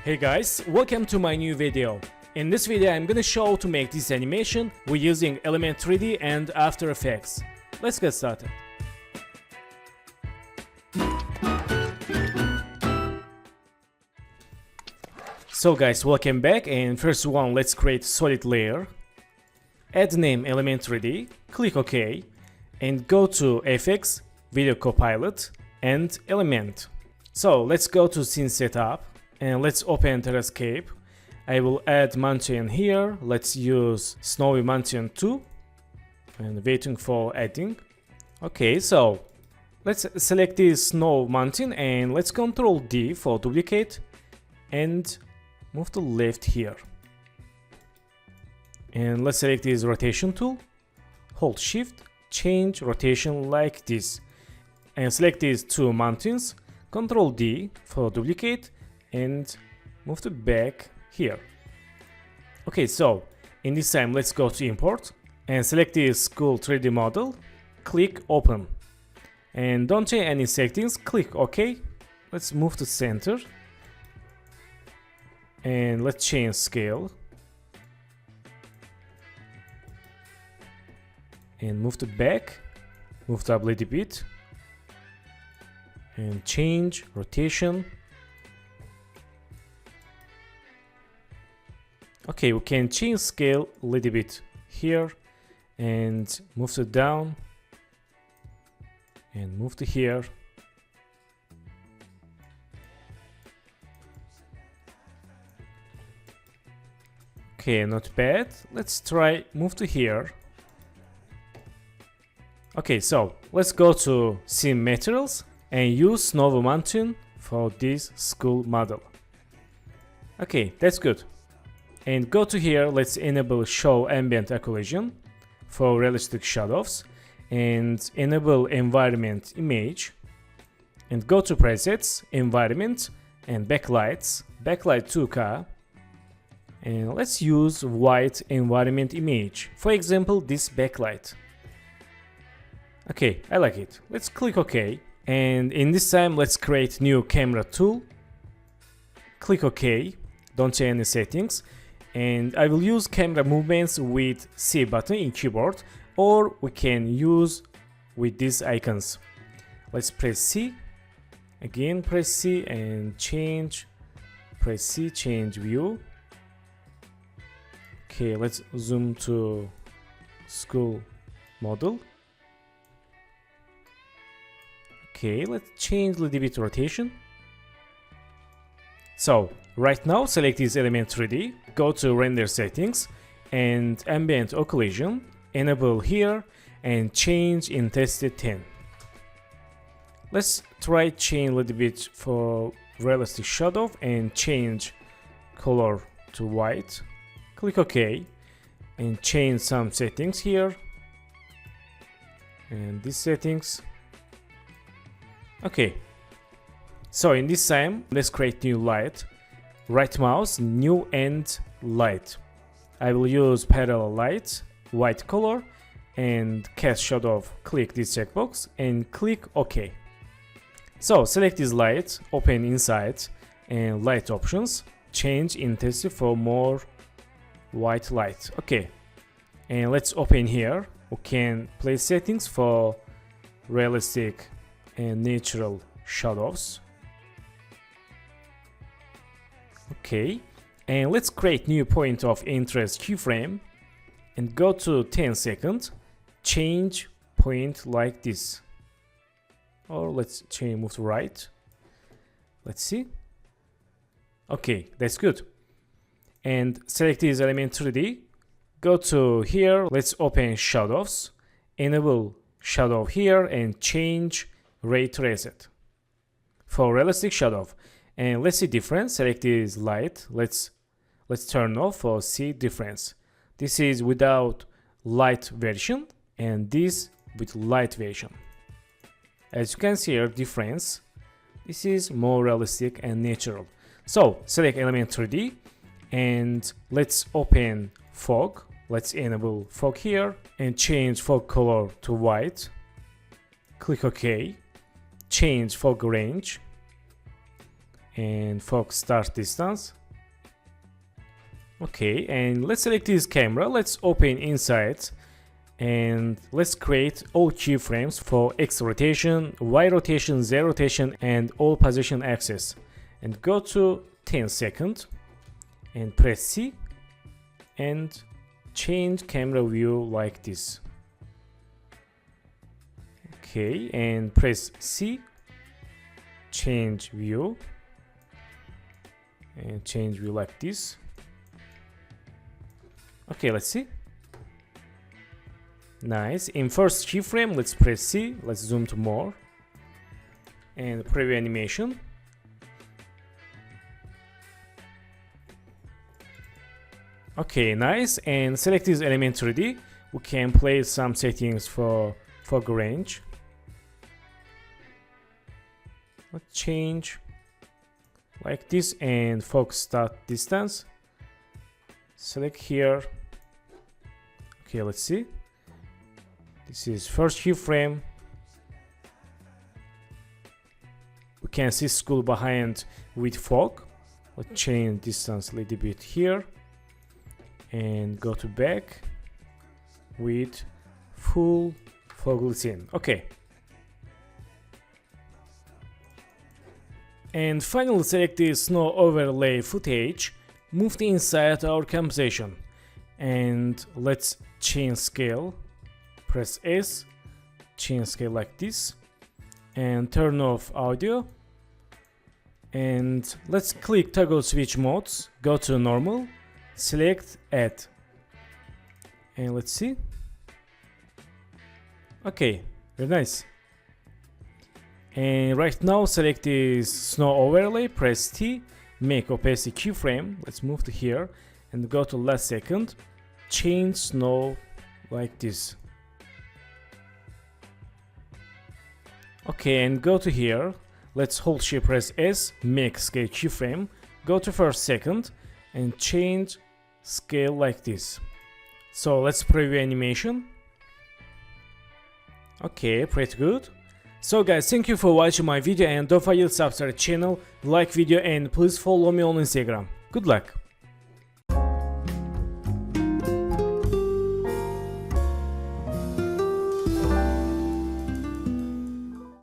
Hey guys, welcome to my new video. In this video I'm gonna show to make this animation we're using Element 3D and After Effects. Let's get started. So guys, welcome back, and first one, let's create solid layer. Add name Element 3D, click OK, and go to FX, Video Copilot, and Element. So let's go to Scene Setup, and let's open Terrascape. I will add mountain here. Let's use Snowy Mountain 2, and waiting for adding. Okay, so let's select this snow mountain, and let's Ctrl D for duplicate, and move to left here. And let's select this rotation tool, hold shift, change rotation like this, and select these two mountains, Ctrl D for duplicate, and move to back here. Okay, so in this time let's go to import and select this school 3D model, click open, and don't change any settings, click OK. Let's move to center, and let's change scale, and move to back, move up a little bit, and change rotation. Okay, we can change scale a little bit here, and move to down, and move to here. Okay, not bad. Let's try move to here. Okay, so let's go to Scene Materials and use Snowy Mountain for this school model. Okay, that's good. And go to here, let's enable Show Ambient Occlusion for realistic shadows, and enable Environment Image, and go to Presets, Environment, and Backlights, Backlight 2K, and let's use White Environment Image, for example this backlight. Okay, I like it. Let's click OK, and in this time let's create new camera tool, click OK, don't change any settings, and I will use camera movements with C button in keyboard, or we can use with these icons. Let's press C, again press C and change, press C, change view. Okay, let's zoom to school model. Okay, let's change a little bit rotation. So right now select this Element 3D, go to render settings and ambient occlusion, enable here and change intensity 10. Let's try change a little bit for realistic shadow and change color to white. Click OK and change some settings here and these settings. Okay, so in this time let's create new light. Right mouse, new and light. I will use parallel light, white color, and cast shadow. Click this checkbox and click OK. So select this light, open inside and light options, change intensity for more white light. Okay, and let's open here. We can place settings for realistic and natural shadows. Okay, and let's create new point of interest keyframe and go to 10 seconds, change point like this, or let's change, move to right. Let's see. Okay, that's good. And select this Element 3D, go to here, let's open shadows, enable shadow here and change ray traced for realistic shadow. And let's see difference, select this light, let's turn off for see difference. This is without light version and this with light version. As you can see here, difference, this is more realistic and natural. So select Element 3D and let's open fog, let's enable fog here and change fog color to white, click OK, change fog range, and focus start distance. Okay, and let's select this camera. Let's open inside and let's create all keyframes for X rotation, Y rotation, Z rotation, and all position axis. And go to 10 seconds and press C and change camera view like this. Okay, and press C, change view, and change view like this. Okay, let's see. Nice. In first keyframe, let's press C, let's zoom to more, and preview animation. Okay, nice. And select this element 3D. We can place some settings for fog range. Let's change like this and focus start distance. Select here. Okay, let's see. This is first keyframe. We can see school behind with fog. Let's change distance a little bit here and go to back with full fog scene. Okay. And finally select the snow overlay footage, move the inside our composition, and let's change scale. Press S, change scale like this, and turn off audio. And let's click toggle switch modes, go to normal, select add, and let's see. Okay, very nice. And right now select this snow overlay, press T, make opacity keyframe. Let's move to here and go to last second, change snow like this. Okay, and go to here. Let's hold shift press S, make scale keyframe, go to first second and change scale like this. So let's preview animation. Okay, pretty good. So guys, thank you for watching my video, and don't forget to subscribe channel, like video, and please follow me on Instagram. Good luck.